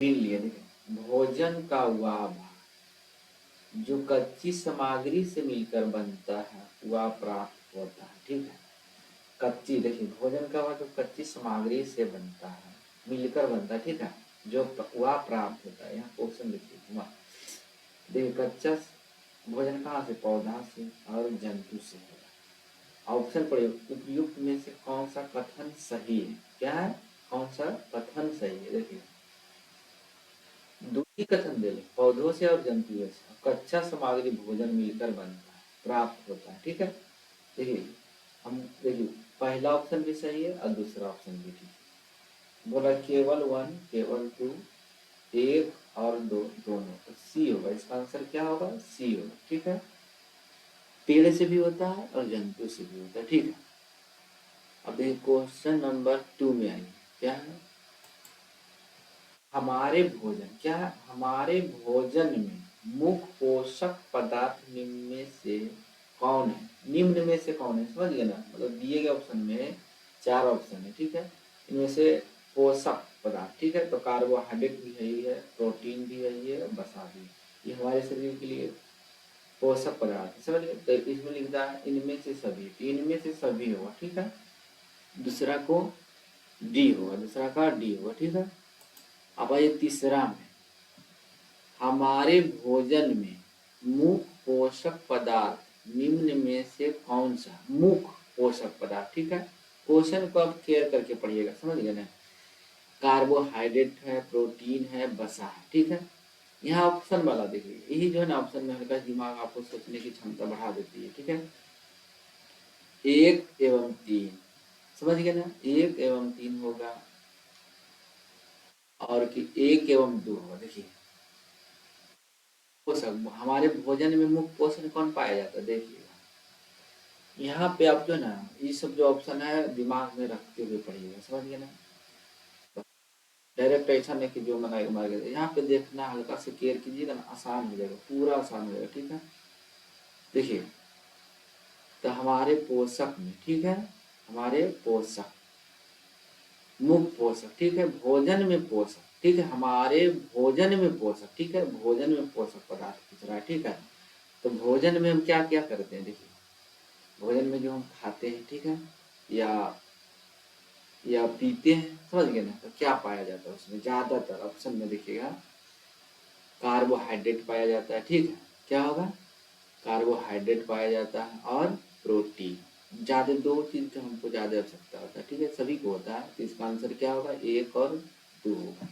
तीन लिए देखें, भोजन का वह भाग जो कच्ची सामग्री से मिलकर बनता है वह प्राप्त होता है। ठीक है, कच्ची, देखिए भोजन का वह जो कच्ची सामग्री से बनता है, मिलकर बनता है, ठीक है, जो वह प्राप्त होता है। यहाँ क्वेश्चन लिखिए वह, देखिए कच्चा भोजन कहाँ से, पौधा से और जंतु से होगा। ऑप्शन पढ़िए, उपयुक्त में से कौन सा कथन सही है। क्या है, कौन सा कथन सही है। देखिए दूसरी कथन दे ले, पौधों से और जंतुओं से कच्चा सामग्री भोजन मिलकर बनता है, प्राप्त होता है। ठीक है, देखिए हम देखिए पहला ऑप्शन भी सही है और दूसरा ऑप्शन भी ठीक है। बोला केवल वन, केवल टू, एक और दो, दोनों, तो सी होगा। इसका आंसर क्या होगा, सी होगा। ठीक है, पेड़ से भी होता है और जंतु से भी होता है। ठीक है, अब देखिए क्वेश्चन नंबर 2 में आइए, क्या है, हमारे भोजन, क्या है, हमारे भोजन में मुख्य पोषक पदार्थ निम्न में से कौन है। निम्न में से कौन है, समझ गए ना, मतलब दिए गए ऑप्शन में 4 ऑप्शन है। ठीक है, इनमें से पोषक पदार्थ, ठीक है, तो कार्बोहाइड्रेट भी है ही है, प्रोटीन भी है ही है, वसा भी है। ये हमारे शरीर के लिए पोषक पदार्थ, समझ गए। तो इसमें लिखता है इनमें से सभी, तो इनमें से सभी होगा। ठीक है, दूसरा को डी होगा, दूसरा का डी होगा। ठीक है, अब ये तीसरा में, हमारे भोजन में मुख्य पोषक पदार्थ निम्न में से कौन सा, मुख्य पोषक पदार्थ। ठीक है, क्वेश्चन को आप केयर करके पढ़िएगा, समझ गए ना। कार्बोहाइड्रेट है, प्रोटीन है, वसा है। ठीक है, यहाँ ऑप्शन वाला देखिए, यही जो है ना ऑप्शन में हल्का दिमाग आपको सोचने की क्षमता बढ़ा देती है। ठीक है, 1 एवं 3, समझ गए ना, 1 एवं 3 होगा, और कि 1 एवं 2 होगा। देखिए पोषक, हमारे भोजन में मुख्य पोषण कौन पाया जाता है, देखिएगा यहाँ पे आप जो ना ये सब जो ऑप्शन है दिमाग में रखते हुए पढ़िएगा, समझ गए ना। डायरेक्ट ऐसा नहीं कि जो मंगाएगा मार गया, यहाँ पे देखना, हल्का से केयर कीजिएगा ना, आसान हो जाएगा, पूरा आसान हो जाएगा। ठीक है, देखिए तो हमारे पोषक में, ठीक है, हमारे पोषक, मुख्य पोषक, ठीक है, भोजन में पोषक, ठीक है, हमारे भोजन में पोषक, ठीक है, भोजन में पोषक पदार्थ पूछ रहा है। ठीक है, तो भोजन में हम क्या क्या करते हैं, देखिए भोजन में जो हम खाते हैं, ठीक है, या पीते हैं, समझ गए ना, तो क्या पाया जाता है उसमें, ज्यादातर ऑप्शन में देखिएगा कार्बोहाइड्रेट पाया जाता है। ठीक है, क्या होगा, कार्बोहाइड्रेट पाया जाता है और प्रोटीन, ज्यादा दो चीज का हमको ज्यादा आवश्यकता होता है। ठीक है, सभी को होता है, तो इसका आंसर क्या होगा, 1 और 2 होगा।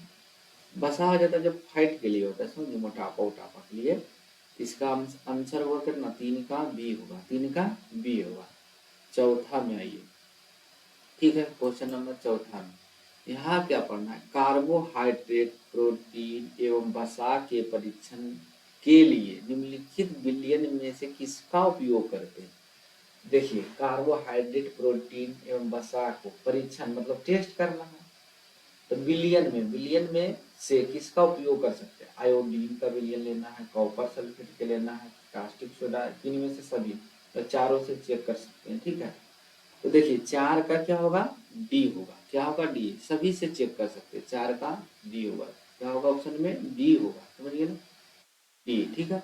बसा हो जाता है जब फाइट के लिए होता है, समझिए मोटापा उटापा के लिए, इसका आंसर होगा कितना, 3 का बी होगा, 3 का बी होगा। चौथा में आइए, ठीक है, क्वेश्चन नंबर चौथा में यहाँ क्या पढ़ना है, कार्बोहाइड्रेट, प्रोटीन एवं वसा के परीक्षण के लिए निम्नलिखित विलयन में से किसका उपयोग करते हैं। देखिए कार्बोहाइड्रेट, प्रोटीन एवं वसा को परीक्षण मतलब टेस्ट करना है, तो विलयन में से किसका उपयोग कर सकते हैं, आयोडीन का विलयन लेना है, कॉपर सल्फेट के लेना है, कास्टिक सोडा, इनमें से सभी, तो चारों से चेक कर सकते हैं। ठीक है, तो देखिए 4 का क्या होगा, डी होगा, क्या होगा, डी, सभी से चेक कर सकते हैं, 4 का डी होगा, क्या होगा ऑप्शन में, डी होगा, समझिए ना, डी। ठीक है,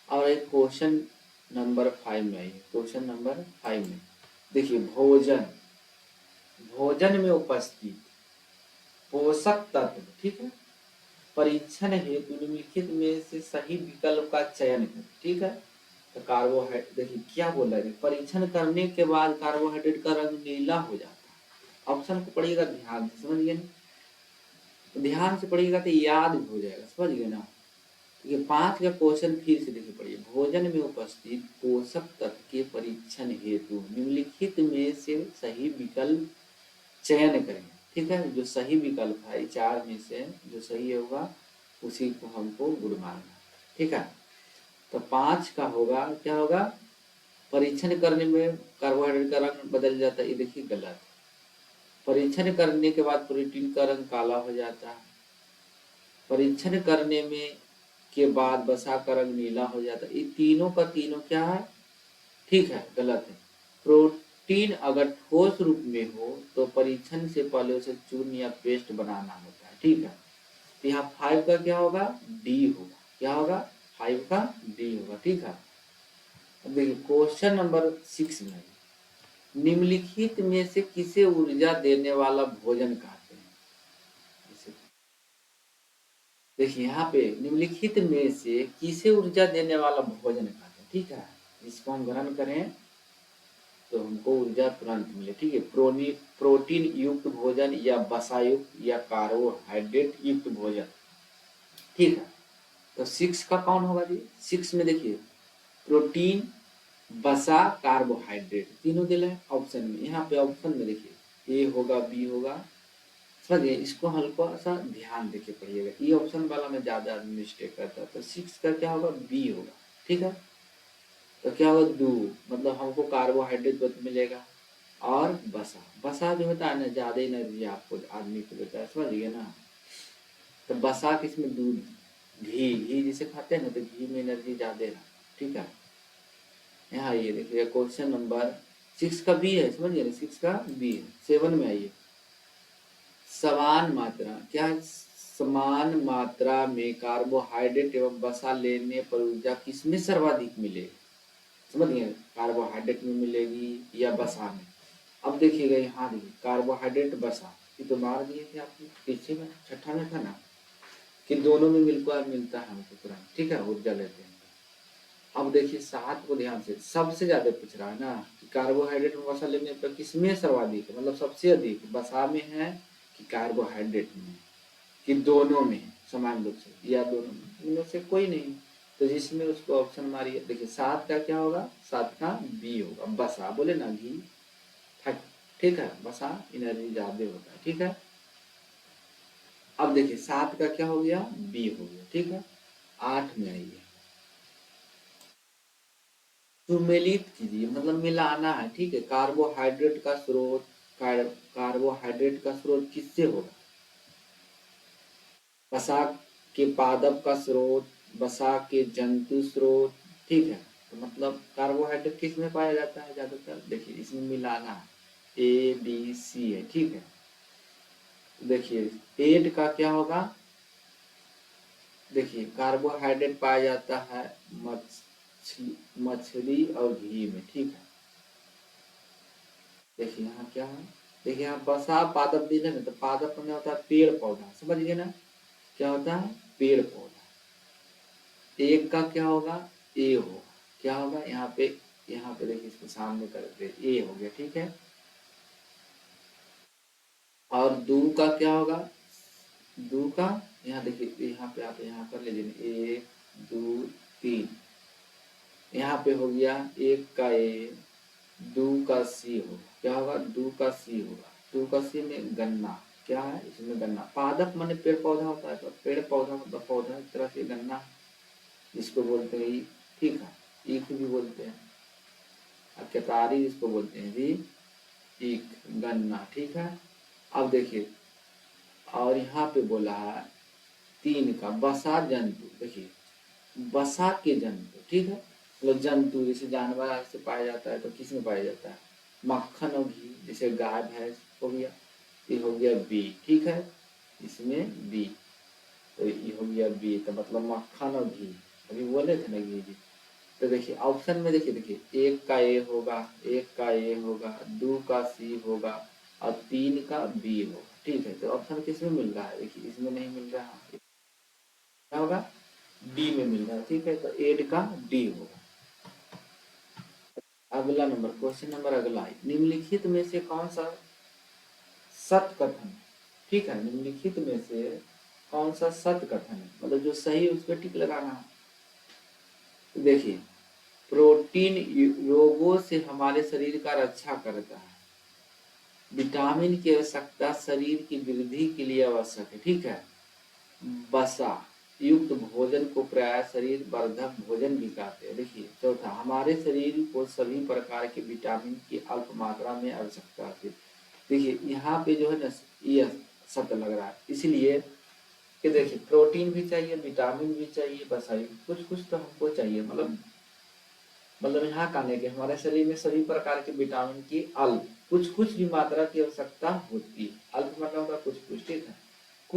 और एक क्वेश्चन नंबर 5 में आइए, क्वेश्चन नंबर 5 में देखिए, भोजन, भोजन में उपस्थित पोषक तत्व, ठीक है, परीक्षण हेतु निम्नलिखित में से सही विकल्प का चयन करें। ठीक है, तो कार्बोहाइड्रेट, देखिए क्या बोल रहा है, परीक्षण करने के बाद कार्बोहाइड्रेट का रंग नीला हो जाता है। ऑप्शन को पढ़िएगा ध्यान से, समझिए ना, तो ध्यान से पढ़िएगा तो याद भी हो जाएगा, समझ गए ना। तो ये 5 का क्वेश्चन फिर से देखिए, पढ़िए, भोजन में उपस्थित पोषक तत्व के परीक्षण हेतु निम्नलिखित में से सही विकल्प चयन करें। ठीक है, जो सही विकल्प है 4 में से जो सही होगा उसी को हमको गुड मानना। ठीक है, तो 5 का होगा, क्या होगा, परीक्षण करने में कार्बोहाइड्रेट का रंग बदल जाता है, ये देखिए गलत। परीक्षण करने के बाद प्रोटीन का रंग काला हो जाता है, परीक्षण करने में के बाद वसा का रंग नीला हो जाता है, ये तीनों का तीनों क्या है, ठीक है, गलत है। प्रोटीन अगर ठोस रूप में हो तो परीक्षण से पहले उसे चूर्ण या पेस्ट बनाना होता है। ठीक है, तो यहाँ 5 का क्या होगा, डी होगा। क्या होगा, 5 का डी होगा। ठीक है, अब देखिए क्वेश्चन नंबर 6 में, निम्नलिखित में से किसे ऊर्जा देने वाला भोजन कहते हैं। देखिए यहाँ पे निम्नलिखित में से किसे ऊर्जा देने वाला भोजन कहते हैं। ठीक है, इसको हम ग्रहण करें तो हमको ऊर्जा तुरंत मिले। ठीक है, प्रोटीन युक्त भोजन या वसा युक्त या कार्बोहाइड्रेट युक्त भोजन। ठीक है, तो 6 का कौन होगा जी, 6 में देखिए प्रोटीन, वसा, कार्बोहाइड्रेट तीनों दिल है ऑप्शन में। यहाँ पे ऑप्शन में देखिए ए होगा, बी होगा। समझिए, इसको हल्का सा ध्यान देके पढ़िएगा, ये ऑप्शन वाला में ज्यादा आदमी मिस्टेक करता है। तो 6 का क्या होगा, बी होगा। ठीक है, तो क्या होगा, दूध, मतलब हमको कार्बोहाइड्रेट मिलेगा और वसा। वसा जो होता है ना, ज्यादा एनर्जी आपको आदमी को देता है, समझिए ना। तो वसा किसमें, दूध, घी, घी जिसे खाते हैं ना, तो घी में एनर्जी ज्यादा है। ठीक है, यहाँ ये देखिए क्वेश्चन नंबर 6 का बी है, समझिए ना, 6 का बी है। 7 में आइए, समान मात्रा, क्या है? समान मात्रा में कार्बोहाइड्रेट एवं वसा लेने पर ऊर्जा किसमें सर्वाधिक मिलेगी। समझ गए, कार्बोहाइड्रेट में मिलेगी या वसा में। अब देखिएगा यहाँ, देखिए कार्बोहाइड्रेट वसा, ये तो मार दिए थे आपने पीछे में, छठा में था ना, कि दोनों में मिलकर मिलता है हमको तुरंत। ठीक है, ऊर्जा लेते हैं। अब देखिए 7 को ध्यान से, सबसे ज्यादा पूछ रहा है ना कि कार्बोहाइड्रेट में वसा लेने पर किसमें सर्वाधिक है, मतलब सबसे अधिक वसा में है कि कार्बोहाइड्रेट में, कि दोनों में समान रूप से, या दोनों में, इनमें से कोई नहीं। तो जिसमें उसको ऑप्शन मारिए। देखिए 7 का क्या होगा, 7 का बी होगा, वसा, बोले ना घी। ठीक है, वसा एनर्जी ज्यादा होता है। ठीक है, अब देखिए 7 का क्या हो गया, बी हो गया। ठीक है, 8 में आइए, सुमेलित कीजिए, मतलब मिलाना है। ठीक है, कार्बोहाइड्रेट का स्रोत, कार्बोहाइड्रेट का स्रोत किससे होगा, वसा के पादप का स्रोत, वसा के जंतु स्रोत। ठीक है, तो मतलब कार्बोहाइड्रेट किस में पाया जाता है ज्यादातर, देखिए इसमें मिलाना है, ए बी सी है। ठीक है, देखिए पेट का क्या होगा, देखिए कार्बोहाइड्रेट पाया जाता है मछली और घी में। ठीक है, देखिए यहाँ क्या है, देखिए यहाँ वसा पादप दिल है ना, तो पादप में होता है पेड़ पौधा, समझ गए ना, क्या होता है, पेड़ पौधा। एक का क्या होगा, ए होगा। क्या होगा यहाँ पे, यहाँ पे देखिए इसको सामने करते ए हो गया। ठीक है, और दू का क्या होगा, दू का, यहाँ देखिए यहाँ पे आप यहाँ कर लीजिए, 1 2 3, यहाँ पे हो गया एक का ए, दू का सी होगा। क्या होगा, दू का सी होगा। दू का सी में गन्ना, क्या है इसमें गन्ना, पादप माने पेड़ पौधा होता है, तो पेड़ पौधा मतलब पौधा, एक तरह से गन्ना जिसको बोलते हैं ईख। ठीक है, ईख भी बोलते हैं, और केतारी जिसको बोलते हैं जी, ईख, गन्ना। ठीक है, अब देखिए, और यहाँ पे बोला है 3 का वसा जंतु, देखिए वसा के जंतु। ठीक है, मतलब जंतु जैसे जानवर से पाया जाता है, तो किस में पाया जाता है, मक्खन और घी, जैसे गाय भैंस हो गया, ये हो गया बी। ठीक है, इसमें बी, तो ये हो गया बी, तो मतलब मक्खन और घी, अभी बोले थे ना घी जी। तो देखिए ऑप्शन में देखिए, देखिए 1 का ए होगा, 1 का ए होगा, 2 का सी होगा और 3 का बी होगा। ठीक है, तो ऑप्शन किस में मिल रहा है, देखिए इसमें नहीं मिल रहा है, क्या होगा, डी में मिल रहा है। ठीक है, तो 8 का डी होगा। अगला नंबर, क्वेश्चन नंबर अगला है, निम्नलिखित में से कौन सा सत्य कथन, ठीक है, निम्नलिखित में से कौन सा सत्य कथन है, मतलब जो सही है उस पर टिक लगाना है। तो देखिए प्रोटीन रोगों से हमारे शरीर का रक्षा करता है, विटामिन की आवश्यकता शरीर की वृद्धि के लिए आवश्यक है। ठीक है, वसा युक्त भोजन को प्राय शरीर वर्धक भोजन भी कहते हैं। देखिए चौथा, हमारे शरीर को सभी प्रकार के विटामिन की अल्प मात्रा में आवश्यकता है। देखिए यहाँ पे जो है ना, ये सत्य लग रहा है, इसलिए कि देखिए प्रोटीन भी चाहिए, विटामिन भी चाहिए, वसा कुछ कुछ तो हमको चाहिए, मतलब यहाँ कहने के हमारे शरीर में सभी प्रकार के विटामिन की अल्प कुछ कुछ भी मात्रा की आवश्यकता होती है। अल्प मतलब होता कुछ कुछ, ठीक है,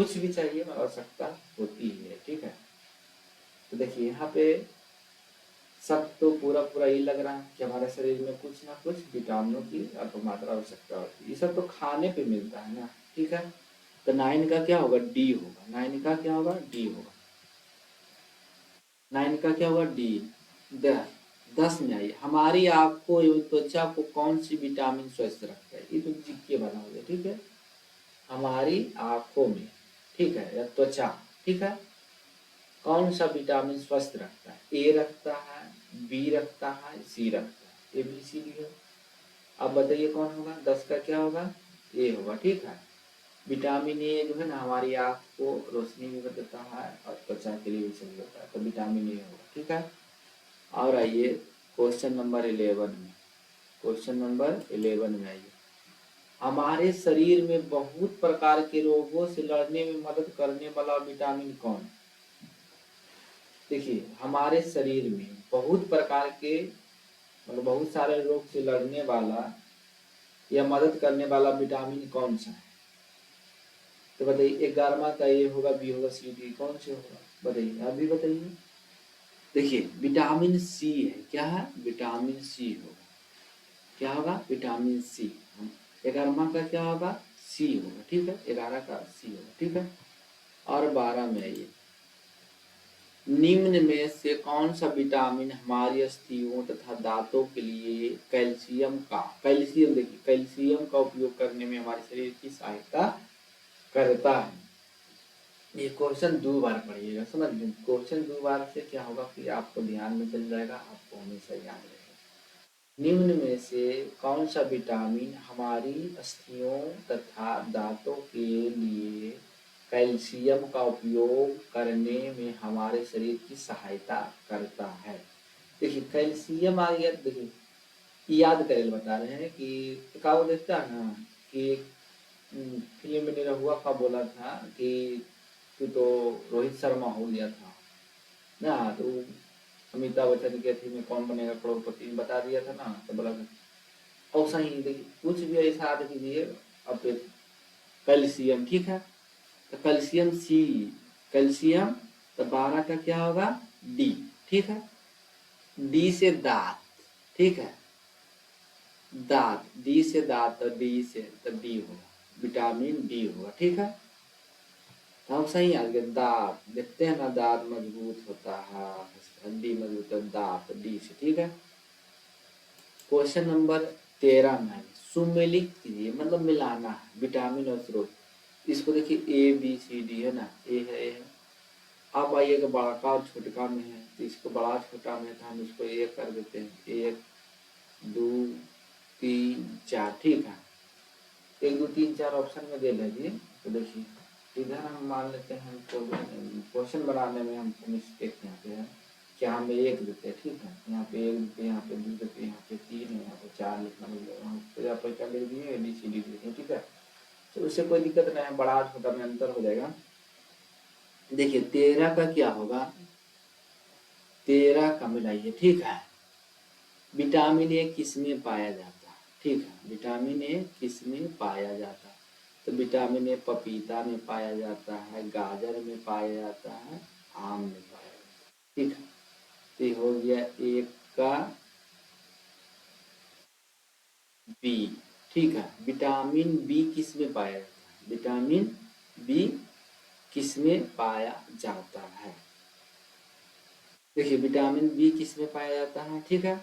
कुछ भी चाहिए मगर आवश्यकता होती ही है, ठीक है। तो देखिए यहाँ पे सब तो पूरा पूरा ये लग रहा है कि हमारे शरीर में कुछ ना कुछ विटामिनों की अल्प मात्रा आवश्यकता होती है। ये सब तो खाने पे मिलता है ना, ठीक है। तो 9 का क्या होगा, डी होगा। 9 का क्या होगा, डी होगा। 9 का क्या होगा, डी। 10 में आइए, हमारी आंख को एवं त्वचा को कौन सी विटामिन स्वस्थ रखता है। ये तो जीके बना हो गया, ठीक है। हमारी आंखों में, ठीक है, या त्वचा, ठीक है, कौन सा विटामिन स्वस्थ रखता है। ए रखता है, बी रखता है, सी रखता है। ए बी सी डी है। अब बताइए कौन होगा। 10 का क्या होगा, ए होगा, ठीक है। विटामिन ए जो है ना हमारी आंख को रोशनी भी देता है और त्वचा के लिए भी सही होता है, तो विटामिन ए होगा, ठीक है। और आइए क्वेश्चन नंबर 11 में। क्वेश्चन नंबर 11 में आइए, हमारे शरीर में बहुत प्रकार के रोगों से लड़ने में मदद करने वाला विटामिन कौन। देखिए हमारे शरीर में बहुत प्रकार के मतलब बहुत सारे रोग से लड़ने वाला या मदद करने वाला विटामिन कौन सा है। तो बताइए 11वां का ए होगा, बी होगा, सी डी, कौन से होगा बताइए, आप भी बताइए। देखिए विटामिन सी है, क्या है, विटामिन सी होगा। क्या होगा, विटामिन सी। 11वां का क्या होगा, सी होगा, ठीक है। 11 का सी होगा, ठीक है। और 12 में आइए, निम्न में से कौन सा विटामिन हमारी अस्थियों तथा दांतों के लिए कैल्शियम देखिए कैल्शियम का उपयोग करने में हमारे शरीर की सहायता करता है। ये क्वेश्चन 2 बार पढ़िएगा, समझ लीजिए। क्वेश्चन 2 बार से क्या होगा कि आपको ध्यान में चल जाएगा, आपको हमेशा याद रहेगा। निम्न में से कौन सा विटामिन हमारी अस्थियों तथा दांतों के लिए कैल्शियम का उपयोग करने में हमारे शरीर की सहायता करता है। देखिए कैल्शियम आ गया, देखिए याद करें बता रहे हैं कि क्या वो देखता है ना कि फिल्म में निरहुआ का बोला था कि तू तो रोहित शर्मा हो गया था ना, तो अमिताभ बच्चन के थी में कौन बनेगा करोड़पति बता दिया था ना, तो बोला और सही देखिए कुछ भी ऐसा याद कीजिए। अब कैल्शियम, ठीक है, तो कैल्शियम सी, कैल्शियम, तो 12 का क्या होगा, डी, ठीक है। डी से दांत, ठीक है, दांत, डी से दांत और डी से तो डी होगा, विटामिन डी होगा, ठीक है। तो हम सही आ गए, दांत देखते हैं ना, दांत मजबूत होता है, हड्डी मजबूत है, दांत डी से, ठीक है। क्वेश्चन नंबर 13 में सुमेलित कीजिए, मतलब मिलाना है विटामिन और स्रोत। इसको देखिए ए बी सी डी है ना, ए है। अब आइएगा बड़ा का और छोटका में है, तो इसको बड़ा छोटा में था, हम इसको एक कर देते हैं, 1 2 3 4, ठीक है। 1 2 3 4 ऑप्शन में दे लीजिए। तो देखिए इधर हम मान लेते हैं, क्वेश्चन बनाने में हमको मिस्टेक यहाँ पे है, क्या हम एक देते हैं, ठीक है। यहाँ पे 1 देते, यहाँ पे 2 देते, यहाँ पे 3 है, यहाँ पे 4 लिखना मिलेगा, हम यहाँ पर क्या लिख दिए, बी सी डी लिखते हैं, ठीक है। तो उससे कोई दिक्कत नहीं है, बड़ा छोटा में अंतर हो जाएगा। देखिए 13 का क्या होगा, 13 का मिलाइए, ठीक है। विटामिन ए किस में पाया जाता है, ठीक है, विटामिन ए किस में पाया जाता है। तो विटामिन ए पपीता में पाया जाता है, गाजर में पाया जाता है, आम में पाया जाता है, ठीक है। तो ये हो गया एक का बी, ठीक है। विटामिन बी किस में पाया जाता है, विटामिन बी किस में पाया जाता है। देखिए विटामिन बी किस में पाया जाता है, ठीक है।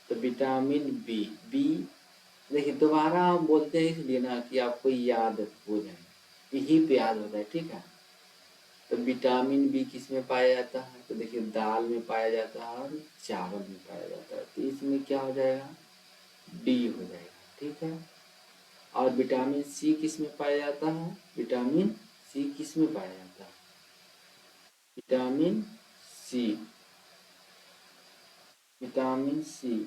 तो विटामिन बी, बी देखिए दोबारा हम बोलते हैं इसलिए ना कि आपको याद हो जाए, यहीं पे याद होता है, ठीक है। तो विटामिन बी किस में पाया जाता है, तो देखिए दाल में पाया जाता है और चावल में पाया जाता है, तो इसमें क्या हो जाएगा, डी हो जाएगा, ठीक है। और विटामिन सी किस में पाया जाता है, विटामिन सी किस में पाया जाता है, विटामिन सी, विटामिन सी,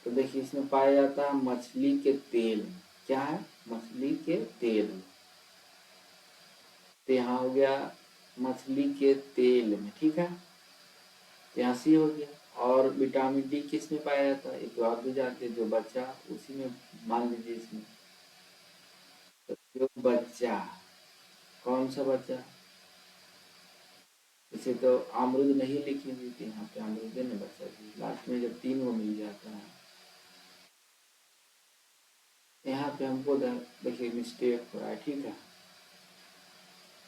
तो देखिए इसमें पाया जाता है मछली के तेल में, क्या है, मछली के तेल में। तो यहाँ हो गया मछली के तेल में, ठीक है, तो यहाँ सी हो गया। और विटामिन डी किस में पाया जाता है, एक तो आप भी जानते हैं, जो बच्चा उसी में मान लीजिए इसमें। तो जो बच्चा, कौन सा बच्चा? इसे तो अमरूद नहीं लिखी हुई थी, यहाँ पे अमरूद ने बच्चा जी, लास्ट में जब 3 वो मिल जाता है। यहाँ पे हमको देखिए मिस्टेक हो रहा है, ठीक है।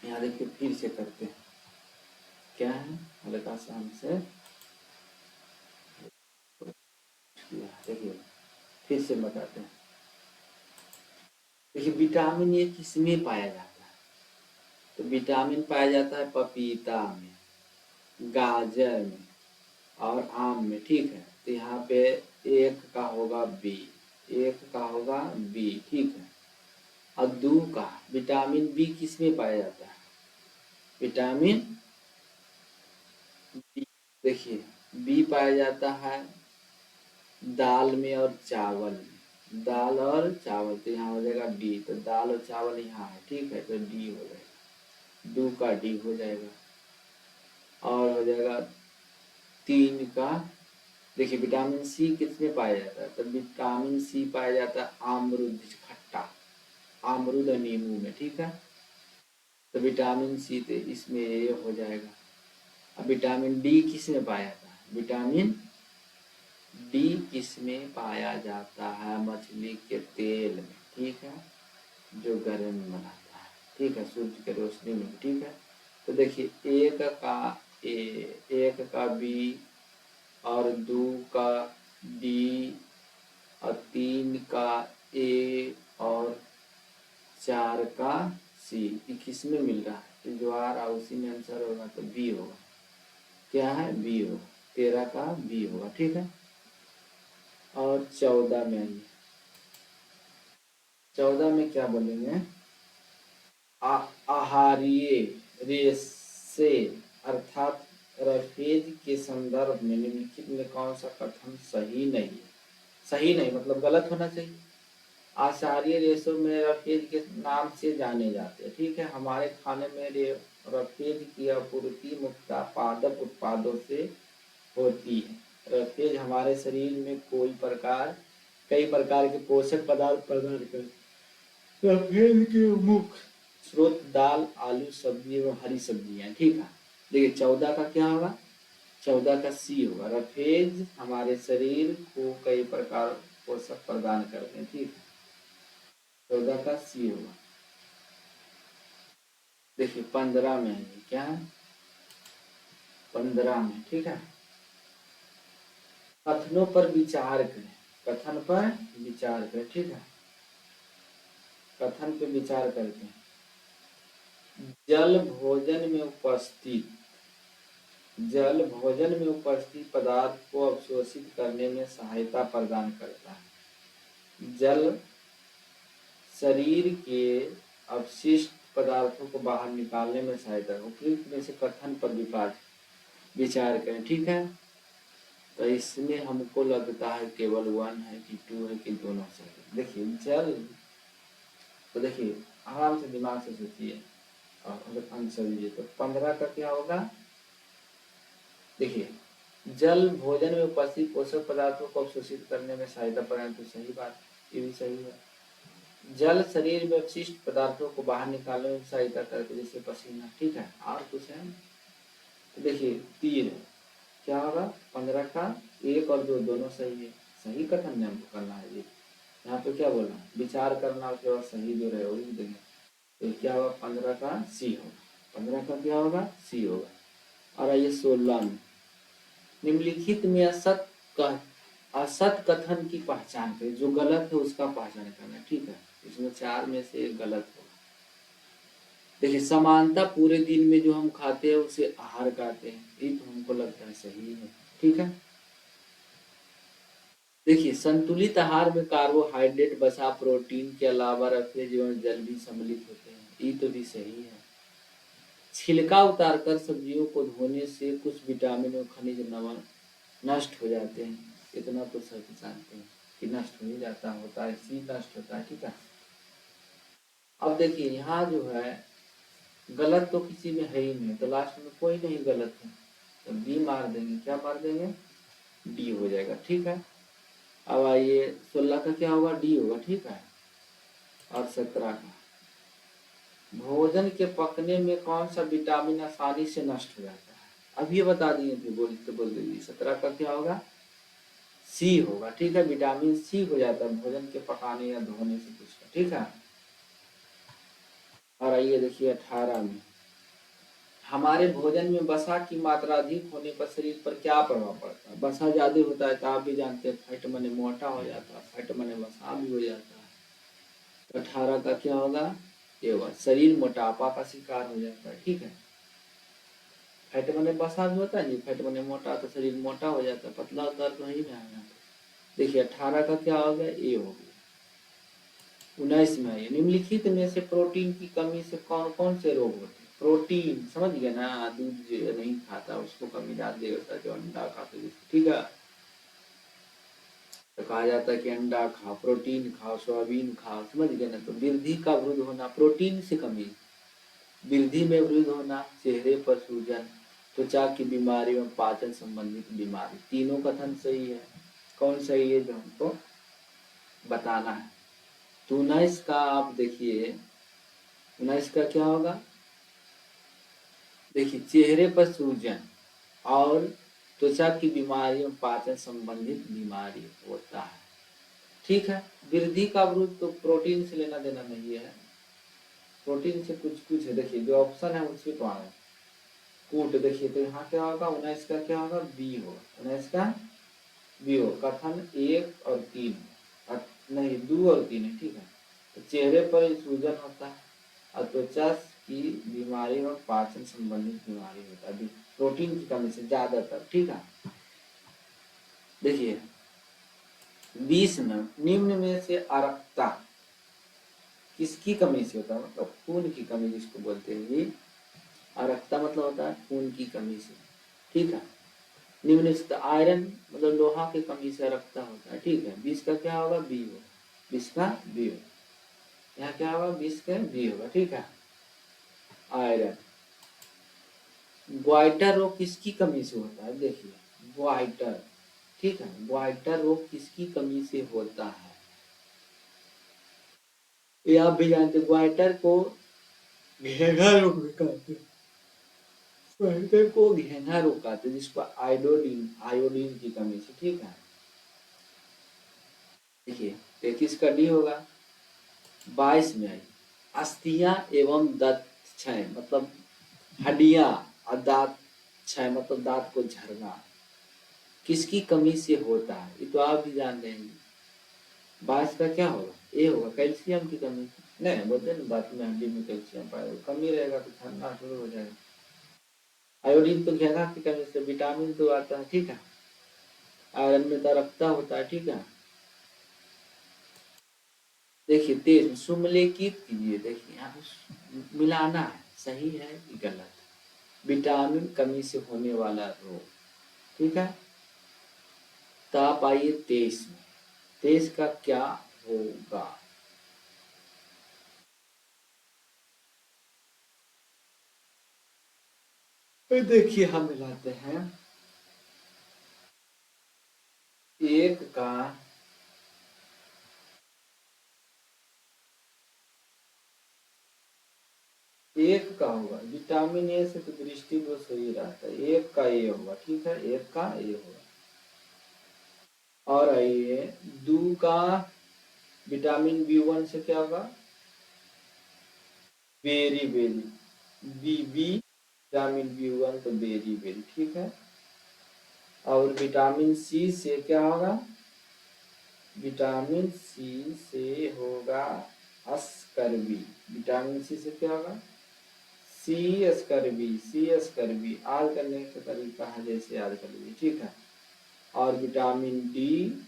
यहाँ देखिए फिर से करते हैं, क्या है हल्का सा हमसे देखिए फिर से बताते हैं। देखिए विटामिन ए किसमें पाया जाता है? तो विटामिन पाया जाता है पपीता में, गाजर में और आम में, ठीक है। तो यहाँ पे एक का होगा बी, एक का होगा बी, ठीक है। और दो का विटामिन बी किसमें पाया जाता है? विटामिन बी, देखिए बी पाया जाता है दाल में और चावल में, दाल और चावल, तो यहाँ हो जाएगा डी। तो दाल और चावल यहाँ है, ठीक है, तो डी हो जाएगा, दो का डी हो जाएगा। और हो जाएगा 3 का, देखिए विटामिन सी किसमें पाया जाता है? तो विटामिन सी पाया जाता है अमरूद खट्टा, अमरूद और नींबू में, ठीक है। तो विटामिन सी तो इसमें ये हो जाएगा। अब विटामिन डी किसमें पाया जाता है? विटामिन डी किसमें पाया जाता है? मछली के तेल में, ठीक है, जो गर्म बनाता है, ठीक है, सूरज की रोशनी में, ठीक है। तो देखिए एक का ए, एक का बी और दो का डी और 3 का ए और 4 का सी, ये किस में मिल रहा है? जो आ रहा उसी में आंसर होगा, तो बी होगा, क्या है? बी होगा, 13 का बी होगा, ठीक है। और 14 में आइए, 14 में क्या बोलेंगे? आहारीय रेशे अर्थात रफेज के संदर्भ में निम्नलिखित में कौन सा कथन सही नहीं है? सही नहीं मतलब गलत होना चाहिए। आहारीय रेशों में रफेज के नाम से जाने जाते हैं, ठीक है। हमारे खाने में रफेज की आपूर्ति मुख्यतः पादप उत्पादों से होती है। रफेज हमारे शरीर में कई प्रकार के पोषक पदार्थ प्रदान करते हैं। रफेज के मुख्य स्रोत दाल, आलू, सब्जी एवं हरी सब्जियां, ठीक है। देखिए 14 का क्या होगा? 14 का सी होगा, रफेज हमारे शरीर को कई प्रकार पोषक प्रदान करते हैं, ठीक है। 14 का सी होगा। देखिए 15 में है, क्या है? 15 में, ठीक है। कथनों पर विचार करें, कथन पर विचार करें, ठीक है। कथन पे विचार करते हैं। जल भोजन में उपस्थित पदार्थ को अवशोषित करने में सहायता प्रदान करता है। जल शरीर के अपशिष्ट पदार्थों को बाहर निकालने में सहायता, उपयुक्त में से कथन पर विचार करें, ठीक है। तो इसमें हमको लगता है केवल 1 है कि 2 है कि दोनों सही। देखिए जल, तो देखिए आराम से दिमाग से सोचिए और आंसर दीजिए। तो 15 का क्या होगा? देखिए जल भोजन में उपस्थित पोषक पदार्थों को अवशोषित करने में सहायता प्रदान, तो सही बात, ये भी सही है। जल शरीर में अपशिष्ट पदार्थों को बाहर निकालने में सहायता करते, जैसे पसीना, ठीक है। और कुछ है? तो देखिए 3 है, क्या होगा? 15 का 1 और 2 दोनों सही है, सही कथन में हमको करना है। यहाँ पे क्या बोलना? विचार करना, उसके बाद सही जो रहे वही देंगे। तो क्या होगा? 15 का सी होगा, 15 का क्या होगा? सी होगा। और आइए 16 में, निम्नलिखित में असत कथन की पहचान करें, जो गलत है उसका पहचान करना, ठीक है। इसमें 4 में से एक गलत होगा। देखिए समानता पूरे दिन में जो हम खाते हैं उसे आहार कहते हैं, ये तो हमको लगता है सही है, ठीक है। देखिए संतुलित आहार में कार्बोहाइड्रेट, वसा, प्रोटीन के अलावा रफेज एवं जल भी सम्मिलित होते हैं, ये तो भी सही है। छिलका उतारकर सब्जियों को धोने से कुछ विटामिन और खनिज लवण नष्ट हो जाते हैं, इतना तो सभी जानते हैं कि नष्ट हो ही जाता होता है, सी नष्ट होता है, ठीक है। अब देखिए यहाँ जो है गलत तो किसी में है ही नहीं, तो लास्ट में कोई नहीं गलत है, तो बी मार देंगे, क्या मार देंगे? डी हो जाएगा, ठीक है। अब आइए 16 का क्या होगा? डी होगा, ठीक है। और 17 का भोजन के पकने में कौन सा विटामिन आसानी से नष्ट हो जाता है? अब ये बता दिए थे, बोल दीजिए 17 का क्या होगा? सी होगा। ठीक है, विटामिन सी हो जाता है भोजन के पकाने या धोने से कुछ का। ठीक है, और आइए देखिए 18 में, हमारे भोजन में वसा की मात्रा अधिक होने पर शरीर पर क्या प्रभाव पड़ता है? वसा ज्यादा होता है तो आप भी जानते हैं फैट मने मोटा हो जाता है, फैट मने वसा भी हो जाता है। तो 18 का क्या होगा? ये होगा शरीर मोटापा का शिकार हो जाता है। ठीक है, फैट मने वसा भी होता है नहीं, फैट मने मोटा, तो शरीर मोटा हो जाता है, पतला होता है तो नहीं में आ जाता है। देखिए 18 का क्या हो गया? ए हो गया। 19 में आइए, निम्नलिखित में से प्रोटीन की कमी से कौन कौन से रोग होते हैं? प्रोटीन समझ गए ना, दूध जो नहीं खाता उसको कमी ज्यादा होता है, जो अंडा खाता है। ठीक है, तो कहा जाता है कि अंडा खाओ, प्रोटीन खाओ, सोयाबीन खाओ, समझ गए ना। तो वृद्धि का वृद्ध होना, प्रोटीन से कमी, वृद्धि में वृद्ध होना, चेहरे पर सूजन, त्वचा की बीमारी और पाचन संबंधित बीमारी, तीनों कथन सही है। कौन सही है जो हमको बताना है? तो 19 का आप देखिए, 19 का क्या होगा? देखिए चेहरे पर सूजन और त्वचा की बीमारी और पाचन संबंधित बीमारी होता है। ठीक है, वृद्धि का वृद्ध तो प्रोटीन से लेना देना नहीं है, प्रोटीन से कुछ कुछ है। देखिए जो ऑप्शन है उससे तो आए कूट, देखिए तो यहाँ क्या होगा? 19 का क्या होगा? बी होगा। 19 का बी होगा। कथन 1 और 3 नहीं 2 और 3 है। ठीक है, तो चेहरे पर सूजन होता है और त्वचा की बीमारी और पाचन संबंधित बीमारी होता है प्रोटीन की कमी से ज्यादातर। ठीक है, देखिए 20 में, निम्न में से अरक्ता किसकी कमी से होता है? मतलब खून की कमी जिसको बोलते हैं, ये अरक्ता मतलब होता है खून की कमी से। ठीक है, निम्न से आयरन मतलब लोहा की कमी से अरक्ता होता है। ठीक है, 20 का क्या होगा? बी होगा। 20 का बी होगा। यहाँ क्या होगा? 20 का बी होगा। ठीक है, आयरन। ग्वाइटर रोग किसकी कमी से होता है? देखिए ग्वाइटर, ठीक है, ग्वाइटर रोग किसकी कमी से होता है? ये आप भी जानते, ग्वाइटर को घेंघा रोग भी कहते हैं, ग्वाइटर को घेंघा रोग कहते हैं, जिसको आयोडीन आयोडीन की कमी से। ठीक है, देखिए 33 का डी होगा। 22 में आई, अस्थियां एवं दंत क्षय मतलब हड्डियां और दांत क्षय मतलब दांत को झड़ना किसकी कमी से होता है? ये तो आप भी जान रहे हैं। 22 का क्या होगा? ए होगा, कैल्शियम की कमी। नहीं बोलते ना दांत में हड्डी में कैल्शियम पाएगा, कमी रहेगा तो झड़ना शुरू हो जाएगा। आयोडीन तो घेंघा की कमी से, विटामिन तो आता है। ठीक है, आयरन में तरक्ता होता है। ठीक है, देखिए 23 सुमलेखित कीजिए। देखिए यहाँ पे मिलाना है, सही है कि गलत, विटामिन कमी से होने वाला रोग। ठीक है, तो आप आइए 23 में, 23 का क्या होगा? तो देखिए हम मिलाते हैं, एक का एक का होगा, विटामिन ए से तो दृष्टि दोष सही रहता है, एक का ए होगा। ठीक है, एक का ए होगा। और आइए 2 का विटामिन बी1 से क्या होगा? Beriberi, B B vitamin बी1 तो बेरी बेरी। ठीक है, और विटामिन सी से क्या होगा? विटामिन सी से होगा अस्कर्बी। विटामिन सी से क्या होगा? सी अस्कर्बी, सी अस्कर्बी। याद करने का तरीका है जैसे याद कर लीजिए। ठीक है, और विटामिन डी,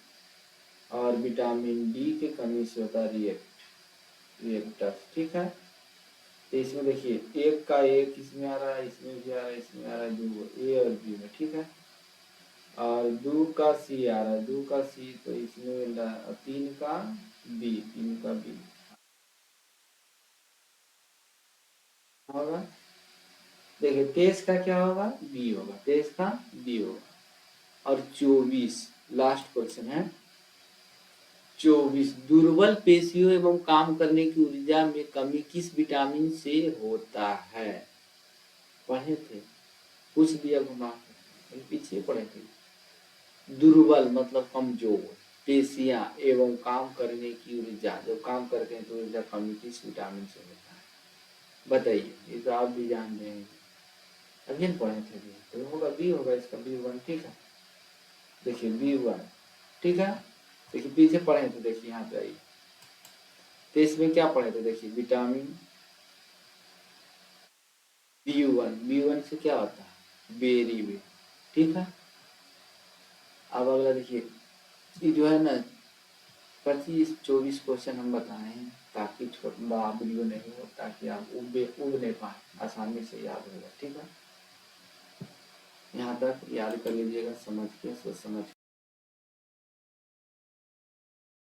और विटामिन डी की कमी से होता है रिएक्टस। ठीक है, तो इसमें देखिए एक का एक इसमें आ रहा है, इसमें भी आ रहा है, इसमें आ रहा है, दो ए और बी में। ठीक है, और 2 का सी आ रहा है, 2 का सी तो इसमें मिल रहा है, और 3 का बी, 3 का बी होगा। देखिए 23 का क्या होगा? बी होगा, 23 का बी होगा। और 24 लास्ट क्वेश्चन है, 24 दुर्बल पेशियों एवं काम करने की ऊर्जा में कमी किस विटामिन से होता है? पढ़े थे, पूछ दिया घुमा के, पीछे पढ़े थे। दुर्बल मतलब कमजोर, पेशियां एवं काम करने की ऊर्जा, जब काम करते हैं तो ऊर्जा कमी किस विटामिन से होता है? बताइए, ये तो आप भी जान रहे हैं, अगेन पढ़े थे भी, तो होगा बी, होगा इसका B1। ठीक है, देखिए B1। ठीक है, देखिए पीछे पढ़े थे, देखिए यहाँ पे आइए, तो इसमें क्या पढ़े थे, देखिए विटामिन B1 से क्या होता है? Berry wet. ठीक है, अब अगला देखिए, ये जो है ना 25-24 क्वेश्चन हम बताए हैं ताकि बड़ा वीडियो नहीं हो, ताकि आप उब नहीं पाए, आसानी से याद होगा। ठीक है, यहाँ तक याद कर लीजिएगा, समझ के, सोच समझ